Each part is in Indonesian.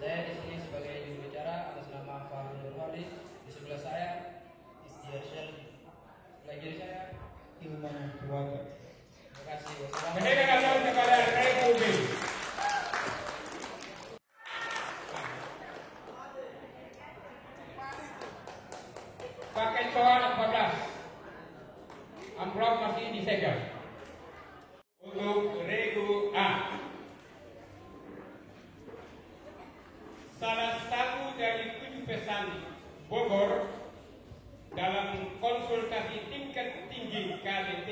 Saya di sini sebagai juru bicara atas nama Farul Nurwali. Di sebelah saya Istiar Syalbi. Sebelah kiri saya Ilman Keluarga. Terima kasih. Wassalamualaikum kepada Republik. Paket soal 14. Amplop masih disegel. Untuk regu A. Salah satu dari 7 pesan Bogor dalam konsultasi tingkat tinggi KDT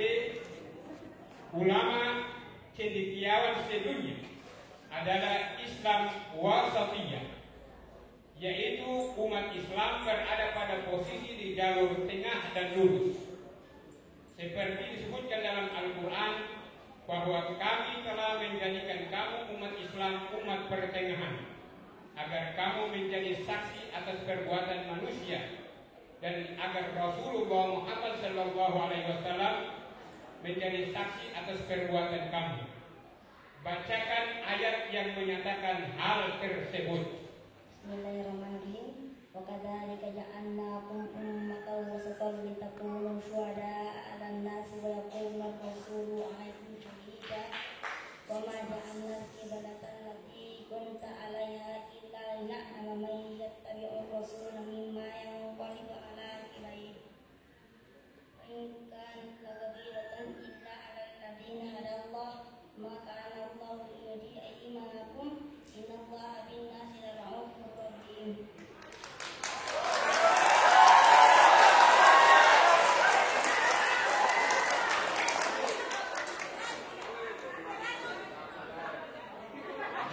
ulama cendekiawan sedunia adalah Islam wasatiyah, yaitu umat Islam berada pada posisi di jalur tengah dan lurus. Seperti disebutkan dalam Al-Quran bahwa kami telah menjadikan kamu umat Islam umat pertengahan, agar kamu menjadi saksi atas perbuatan manusia dan agar Rasulullah Muhammad SAW menjadi saksi atas perbuatan kamu. Bacakan ayat yang menyatakan hal tersebut. Bismillahirrahmanirrahim. Wa kadzalika ja'alnakum ummatan wasatan litakunu syuhada'a 'alan nasi wa yakuna rasulu 'alaikum shahida. Wa ma ja'alna al-qiblata allati kunta 'alaiha illa lina'lama man yattabi'ur rasula mimman yanqalibu 'ala aqibaihi. Wa in kanat lakathiratan illa 'alal ladzina hadallah ma kana Allahu liyudhi'a imanakum innallaha bin-nasi lara'ufur rahim.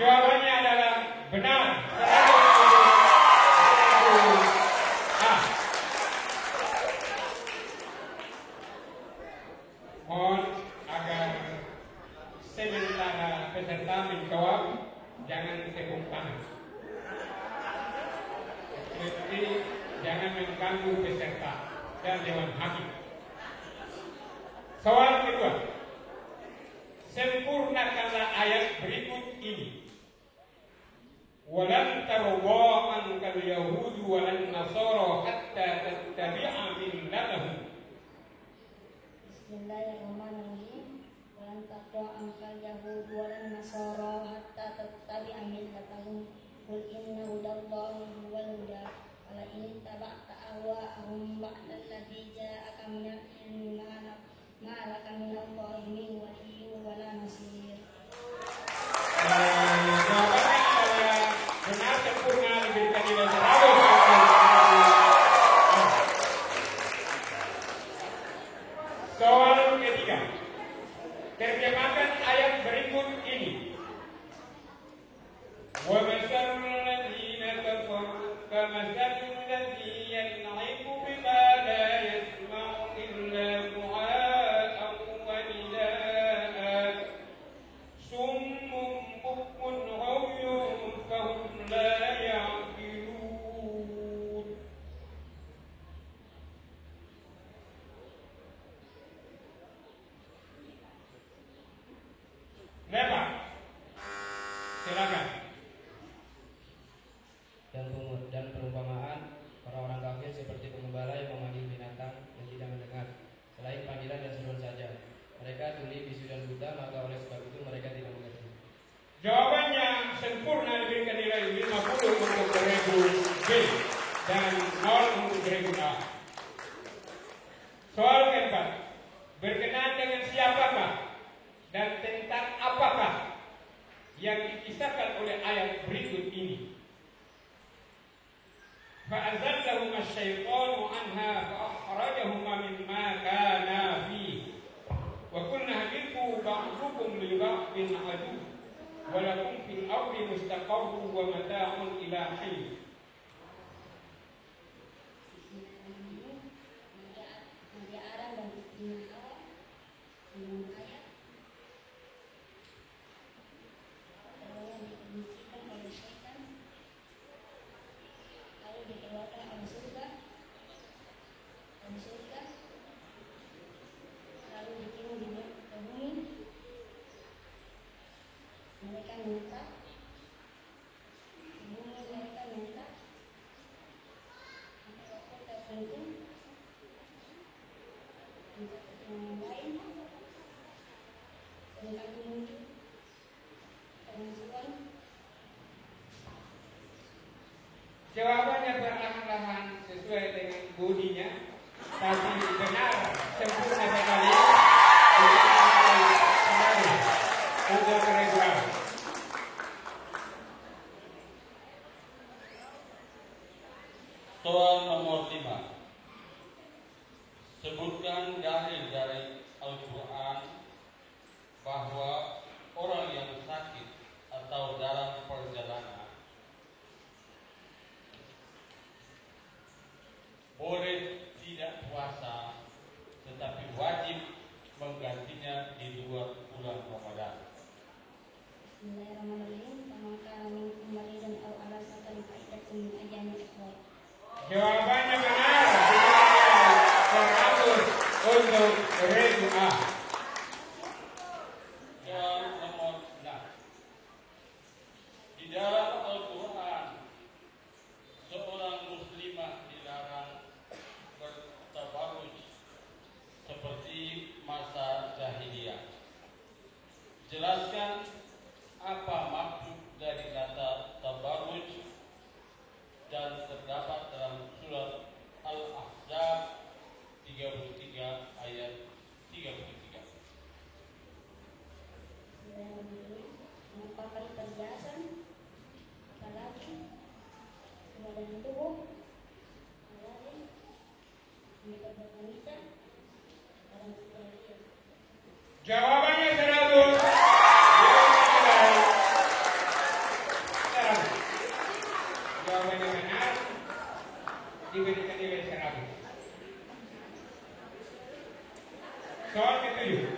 Jawabannya adalah benar. Mohon agar sementara peserta menjawab jangan tepuk tangan. Seperti jangan mengganggu peserta dan dewan hakim. Soal kedua, sempurnakanlah ayat berikut ini. Walan tarwa ankal yahudu walan nasara hatta tattabi'a millatahum. Bismillahirrahmanirrahim. Walan tarwa ankal yahudu walan nasara hatta tattabi'a millatahum. Qul inna hudallahi huwal huda. Wala in taba'ta ahwa'ahum ba'da alladzi ja'aka minal ilmi ma laka minallahi min waliyyin wala nasir. Benar sempurna diberikan nilai 100. Soal ketiga, terjemahkan ayat berikut ini. Wa masalul ladzina kafaru kamatsalil ladzi yan'iqu bima la yasma'u illa du'a'an wa nida'an summun bukmun umyun fahum la ya'qilun. Lepas, silakan. Dan perumpamaan orang-orang kafir seperti pengembala yang memanggil binatang yang tidak mendengar, selain panggilan dan seruan saja. Mereka tuli, bisu dan buta, maka oleh sebab itu mereka tidak mengerti. Jawabannya sempurna diberikan nilai 50 untuk regu B dan 0 untuk regu A. Soal keempat, berkenaan dengan siapakah dan tentang apakah yang dikisahkan oleh ayat berikut ini. فَأَزَلَّهُمَا الشَّيْطَانُ عَنْهَا فَأَخْرَجَهُمَا مِمَّا كَانَا فِيهِ وَقُلْنَا اهْبِطُوا بَعْضُكُمْ لِبَعْضٍ عَدُوٌّ وَلَكُمْ فِي الْأَرْضِ مُسْتَقَرٌّ وَمَتَاعٌ إِلَى حِينٍ. Nabi Adam dan istrinya Hawa dengan ayat keduanya dibencikan oleh syaitan, lalu dikeluarkan oleh surga, lalu dikirim di bumi. Mereka minta bumi Jawabannya perlahan-lahan sesuai dengan bodinya, tapi benar sempurna sekali untuk regular. Soal nomor 5. Sebutkan dalil dari Al-Quran bahwa orang yang sakit atau dalam perjalanan boleh tidak puasa, tetapi wajib menggantinya di luar bulan Ramadan. Bismillahirrahmanirrahim. Faman kana minkum maridan aw ala safarin fa iddatun min ayyamin ukhra. Jawabannya benar. Teratur untuk regular. Soal nomor 6. Di dalam Al-Quran, seorang muslimah dilarang bertabarruj seperti masa jahiliyah. Jelaskan apa maksud dari kata tabarruj dan terdapat dalam surat Al-Ahzab 33 ayat 33. Bismillahirrahmanirrahim. Merupakan perhiasan laki-laki badan tubuh laki-laki menikah wanita dalam sekalian. Jawabannya 100. Jawabannya benar. Diberikan nilai 100. Soal ke-7.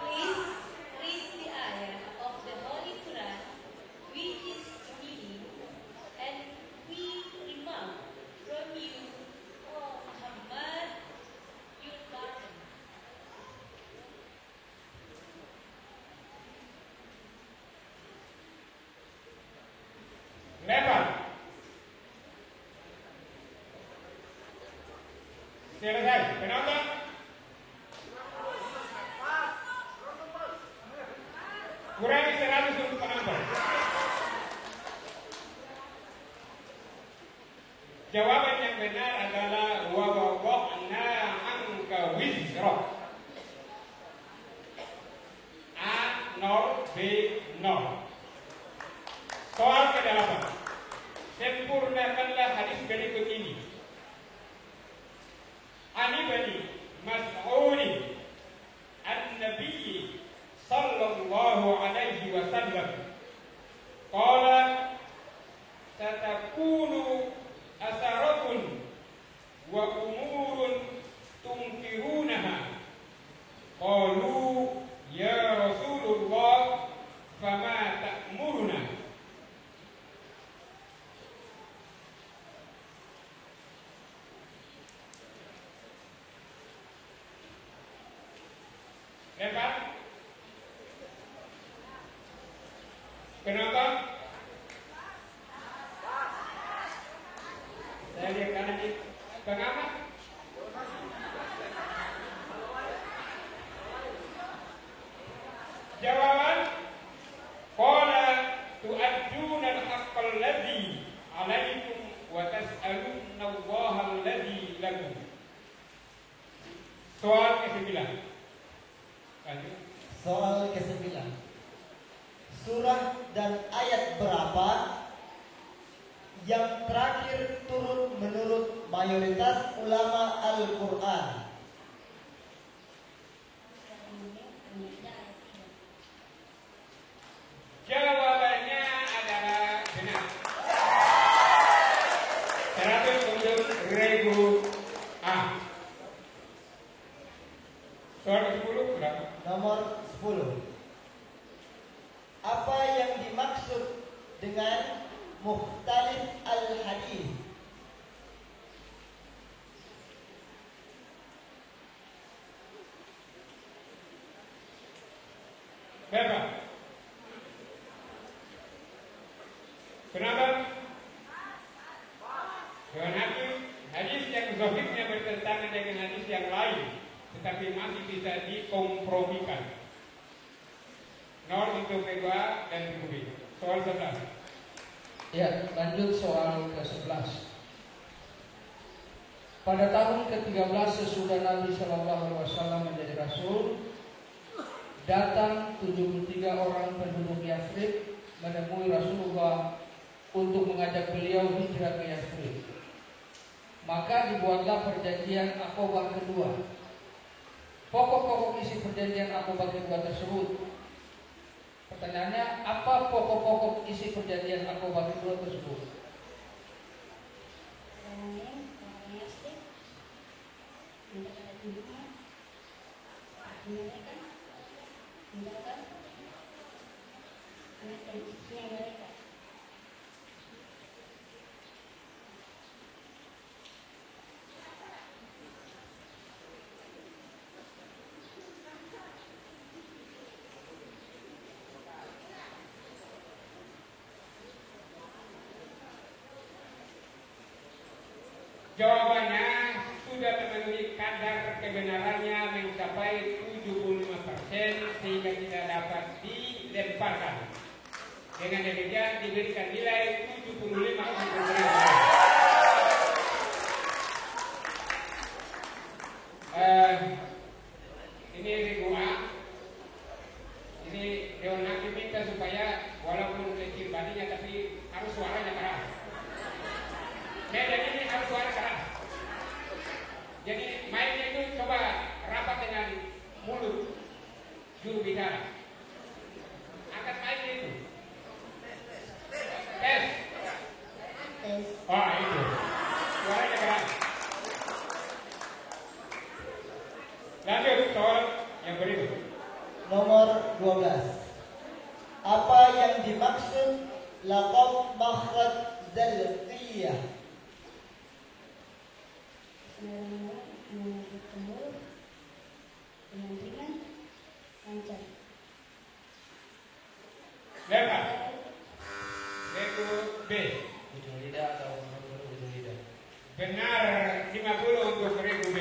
Please read the ayah of the Holy Quran which is reading, and we demand from you, O Muhammad, your pardon. Lempar. Selesai. Penonton. Kurangi 100 untuk penonton. Jawaban yang benar adalah wa wada'na anka wizrak. A0 B0. Soal ke-8. Sempurnakanlah hadis berikut ini. Ani bani Mas'ud an-Nabi sallallahu alaihi wasallam qala tatakunu asaratun wa umurun tunkirunaha. Qalu ya Rasulullah fama ta'muruna. Lempar. Penonton. Saya lihat kanan ini. Pengamat. Jawaban. Qala tu'adduna al-haqqal ladzi 'alaikum wa tas'alunna Allaha alladzi lakum. Soal ke-9. Lanjut. Soal ke-9. Surah dan ayat berapa yang terakhir turun menurut mayoritas ulama Al-Quran? Jawabannya adalah benar. 100 untuk regu A. Soal ke-10 berapa? Nomor 10. Apa yang dimaksud dengan mukhtalif al-hadis? Berapa? Kenapa? Dengan hadis yang zahirnya bertentangan dengan hadis yang lain, tetapi masih bisa dikompromikan. 0 untuk regu A dan regu B. Soal 11. Ya, lanjut soal ke-11. Pada tahun ke-13 sesudah Nabi Shallallahu Alaihi Wasallam menjadi Rasul, datang 73 orang penduduk Yathrib menemui Rasulullah untuk mengajak beliau hijrah ke Yathrib. Maka dibuatlah perjanjian Aqabah kedua. Pokok-pokok isi perjanjian Aqabah kedua tersebut. Pertanyaannya, apa pokok-pokok isi perjanjian Aqabah kedua tersebut? Jawabannya sudah memenuhi kadar kebenarannya mencapai 75% sehingga tidak dapat dilemparkan. Dengan demikian diberikan nilai 75 untuk ini Regu A. Ini Dewan Hakim minta supaya walaupun kecil badinya tapi harus suaranya keras. Medan ini harus suara keras. Jadi mainnya itu coba rapat dengan mulut juru bicara. Angkat mainnya itu. Tes. Oh itu. Suaranya keras. Lanjut soal yang berikut. Nomor 12. Apa yang dimaksud laqab makhraj zalqiyah? Menyebut tembur dengan ringan, lancar. Lempar. Regu B. Ujung lidah atau ujung lidah. Benar 50 untuk Regu B.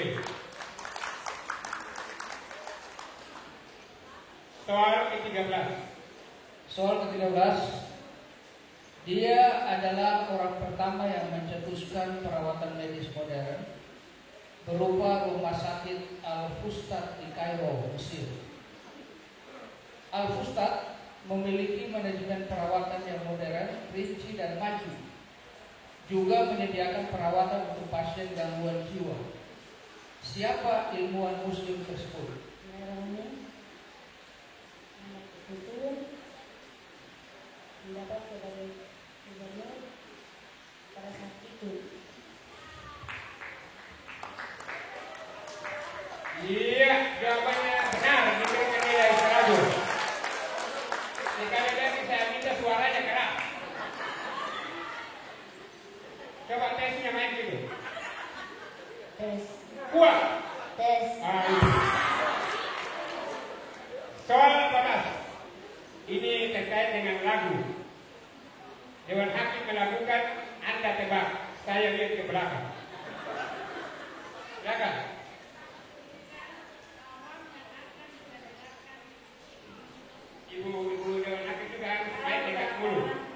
Soal ke-13. Soal ke-13. Dia adalah orang pertama yang mencetuskan perawatan medis modern berupa rumah sakit Al-Fustat di Kairo, Mesir. Al-Fustat memiliki manajemen perawatan yang modern, rinci dan maju. Juga menyediakan perawatan untuk pasien gangguan jiwa. Siapa ilmuwan muslim tersebut? Itu mendapat sebagai gubernur pada saat itu. Iya, jawabannya benar. Diberikan nilai 100. Sekali lagi saya minta suaranya keras. Coba tesnya main dulu. Tes. Kuat. Tes. Soal 14. Ini terkait dengan lagu. Dewan Hakim melakukan, Anda tebak, saya lihat ke belakang. Silakan. Ibu Dewan Hakim juga harus main dekat mulut.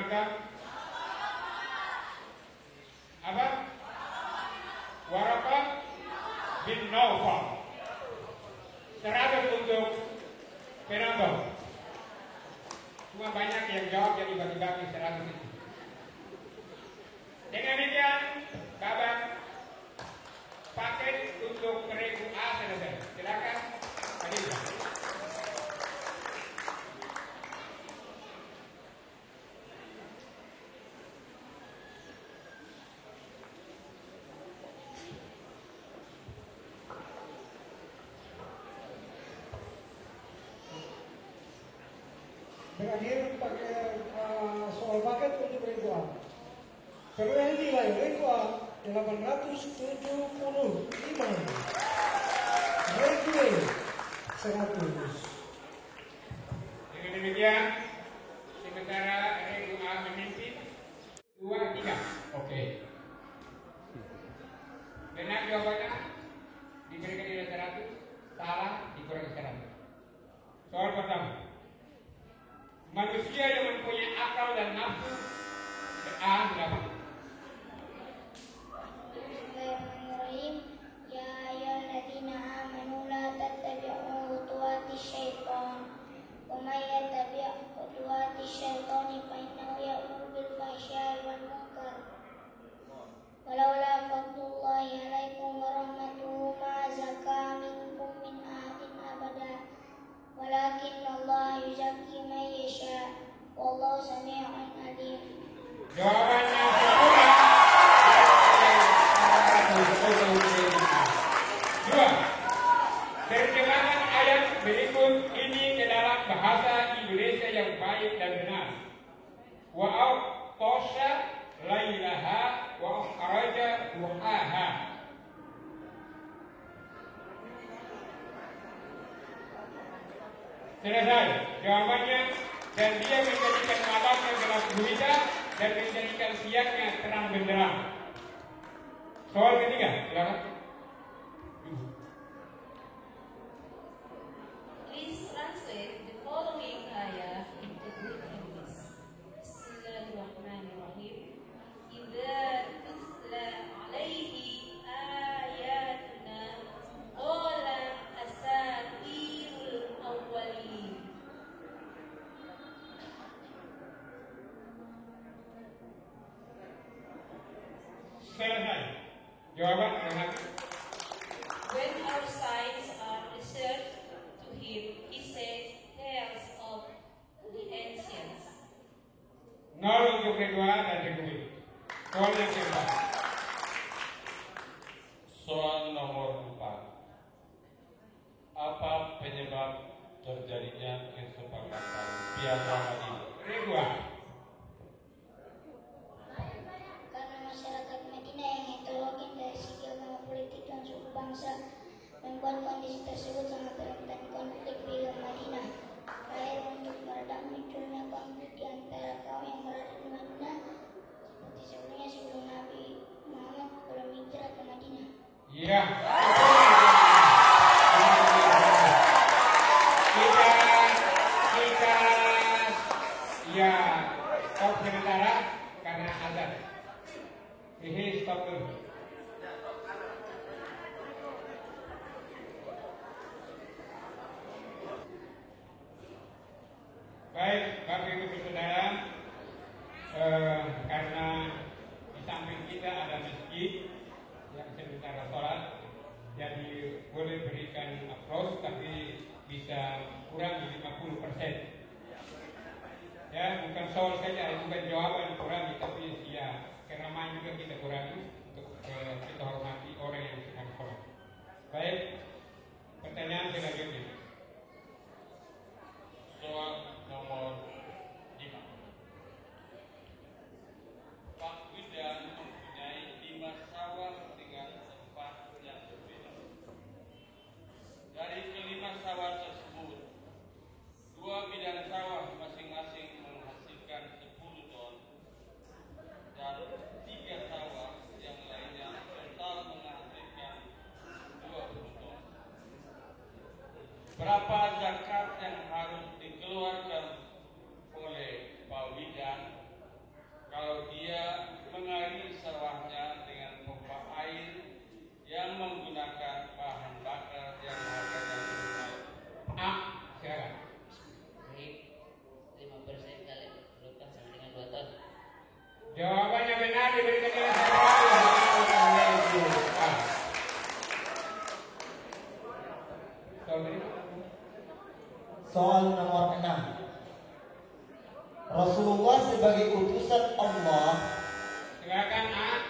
lengkap? Apa? Waraqah bin Naufal. 100 untuk penonton. Cuma banyak yang jawab jadi bagi-bagi 100 itu. Dengan demikian, kabar paket untuk regu A selesai. Silakan, Khadijah. Berakhir soal paket untuk regu A. Perolehan nilai regu A 875. Regu B 100. Dengan demikian, sementara regu A memimpin 2-3. Oke. Benar jawabannya diberikan nilai 100, salah dikurangi 100. Soal pertama. Manusia yang mempunyai akal dan nafsu A berapa? Bismillahirrahmanirrahim. Ya ayyuhalladzina amanu la tattabi'u khutuwatis syaitan. Wa may yattabi' khutuwatis syaitani fa innahu ya'muru bil fahsya'i wal munkar. Walaula fadlullahi 'alaikum wa rahmatuhu ma zaka minkum min ahadin abada. Walakin Allah yuzakki man yasha. Wallahu sami'un alim. Jawabannya dua. Terjemahan ayat berikut ini ke dalam bahasa Indonesia yang baik dan benar. Wa aqtasha lailaha wa akhraja duhaha. Selesai jawabannya. Dan dia menjadikan malamnya gelap gulita dan menjadikan siangnya terang benderang. Soal ketiga, silakan. Please translate the following ayah into good English. Bismillahirrahmanirrahim. Idza tutla alaihi ayatuna qala asatirul awwalin. Selesai. Jawaban benar. When our signs are researched to him, he says tales of the ancients. 0 untuk kedua dan regu. Soal yang kedua. Soal nomor 4. Apa penyebab terjadinya kesepakatan piala Madinah? Regu. Karena masyarakat Madinah yang heterogen dari segi agama, politik, dan suku bangsa membuat kondisi tersebut sangat rentan konflik di Madinah. Terakhir, untuk meredam munculnya konflik di antara kaum yang berada di Madinah, seperti sebelumnya sebelum Nabi Muhammad belum hijrah ke Madinah. Iya. Kita ya stop sementara karena azan. Ini stop dulu. Baik, Bapak Ibu Saudara, karena di samping kita ada masjid yang sementara sholat, jadi boleh berikan aplaus tapi bisa kurang di 50%. Ya, bukan soal saja, bukan jawaban kurangi, tapi ya keramaian juga kita kurangi untuk kita hormati orang yang sedang sholat. Baik, pertanyaan selanjutnya. Soal nomor 5. Pak Widan mempunyai 5 sawah dengan tempat yang berbeda. Dari kelima sawah tersebut, 2 bidang sawah masing-masing menghasilkan 10 ton dan 3 sawah yang lainnya total menghasilkan 20 ton. Berapa zakat yang harus dikeluarkan oleh Pak Widan kalau dia mengairi sawahnya dengan pompa air yang menggunakan bahan bakar yang harganya lebih naik? A. Silakan. Baik, 5% kali luka sama dengan 2 ton. Jawabannya benar, diberikan nilai 100. Soal nomor 6. Rasulullah sebagai utusan Allah. Silakan A.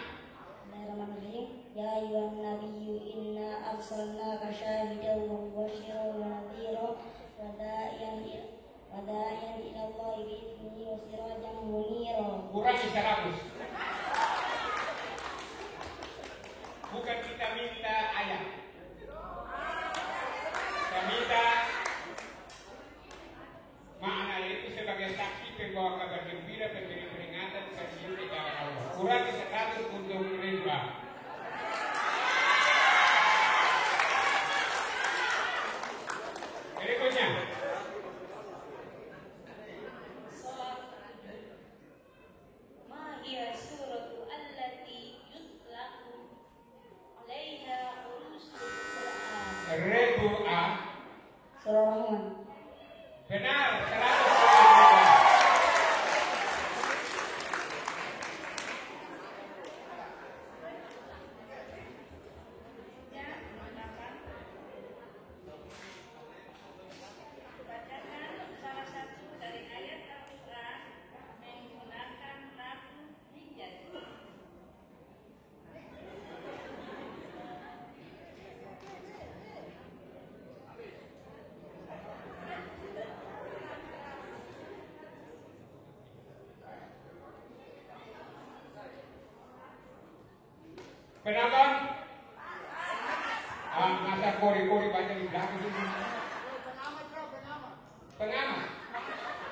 Bismillahirrahmanirrahim. Ya ayyuhan nabiyyu inna arsalnaka syahidan wa mubasysyiran wa nadhiran wa da'iyan ila Allah bi'idhnihi wa sirajan munira. Kurangi 100. Bukan kita minta ayat. Kita minta makna itu sebagai saksi pembawa kabar gembira, pemberi peringatan, penunjuk di jalan Allah. Kurangi 100 untuk Ridwan. Berikutnya. Soal 7. Ma hiya suratu allati yutlaqu 'alaiha urusul Qur'an? Rebu A. Surah Rahman. Benar, 100. Bacakan salah satu dari ayat Al-Quran menggunakan lagu hijaz. Penonton? Masa kori-kori baca di belakang itu. Pengamat.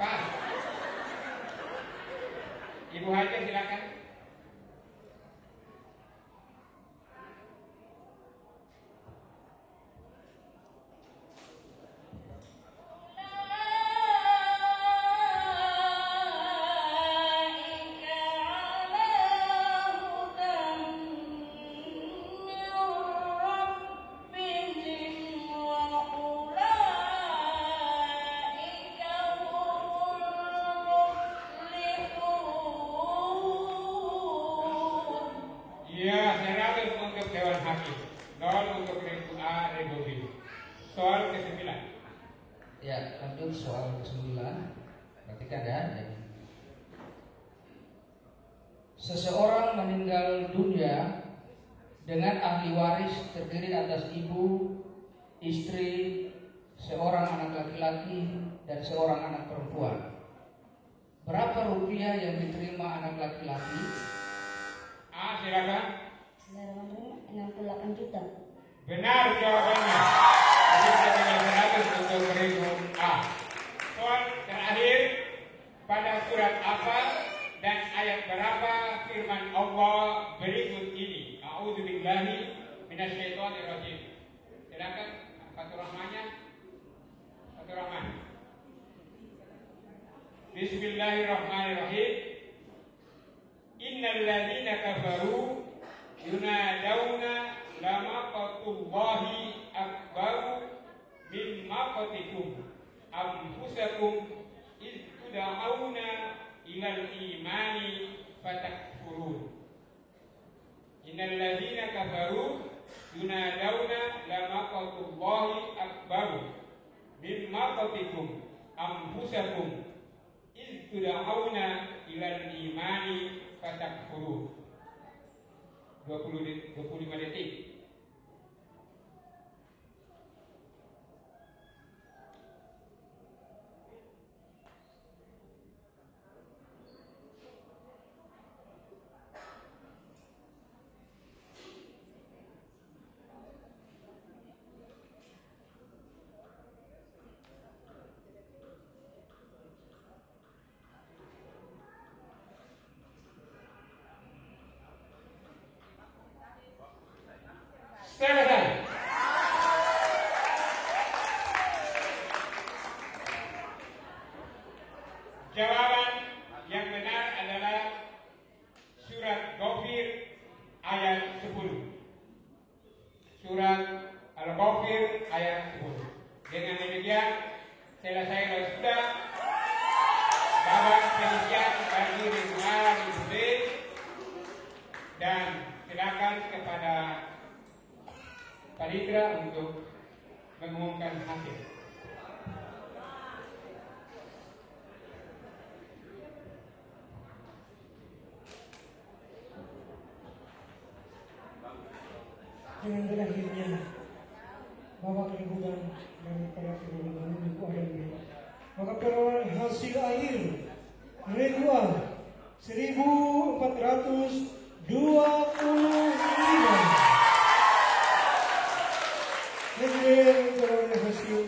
Pas. Ibu Haja silakan. Iya, 100 untuk Dewan Hakim, 0 untuk Rebu A, Rebu B. Soal ke-9. Ya, lanjut soal ke-9. Perhatikan ya. Seseorang meninggal dunia dengan ahli waris terdiri atas ibu, istri, seorang anak laki-laki, dan seorang anak perempuan. Berapa rupiah yang diterima anak laki-laki? A, silakan. Bismillahirrahmanirrahim. 68 juta. Benar jawabannya. Jadi kita tinggal 100 untuk Rebu A. Soal terakhir, pada surat apa dan ayat berapa firman Allah berikut ini? A'udzubillahi minasyaitonirrajim. Silakan Fatur Rahmannya. Fatur Rahman. Bismillahirrahmanirrahim. Innal ladzina kafaru yunadawna lamaqatullahi akbaru min maqatikum anfusakum iz tud'auna ilal imani fatakfurun. Innal ladzina kafaru yunadawna lamaqatullahi akbaru min maqatikum anfusakum iz tud'auna ilal imani fatakfurun. 25 detik. Dengan demikian, selesai sudah babak penyisian bagi Ridwan Budi, dan silakan kepada Parindra untuk mengumumkan hasil. Dengan berakhirnya babak rebutan daripada kedua-duanya itu ada ini. Maka perolehan hasil akhir Ridwan 1425. Negeri memperoleh hasil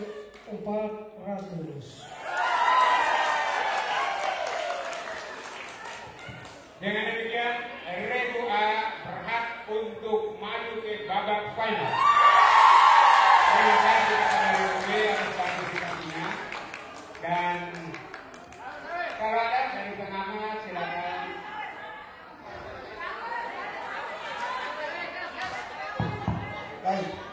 400. Dengan demikian, Ridwan berhak untuk maju ke babak final. Terima kasih kepada Ridwan atas partisipasinya. Dan kalau ada dari pengamat, silakan. Baik.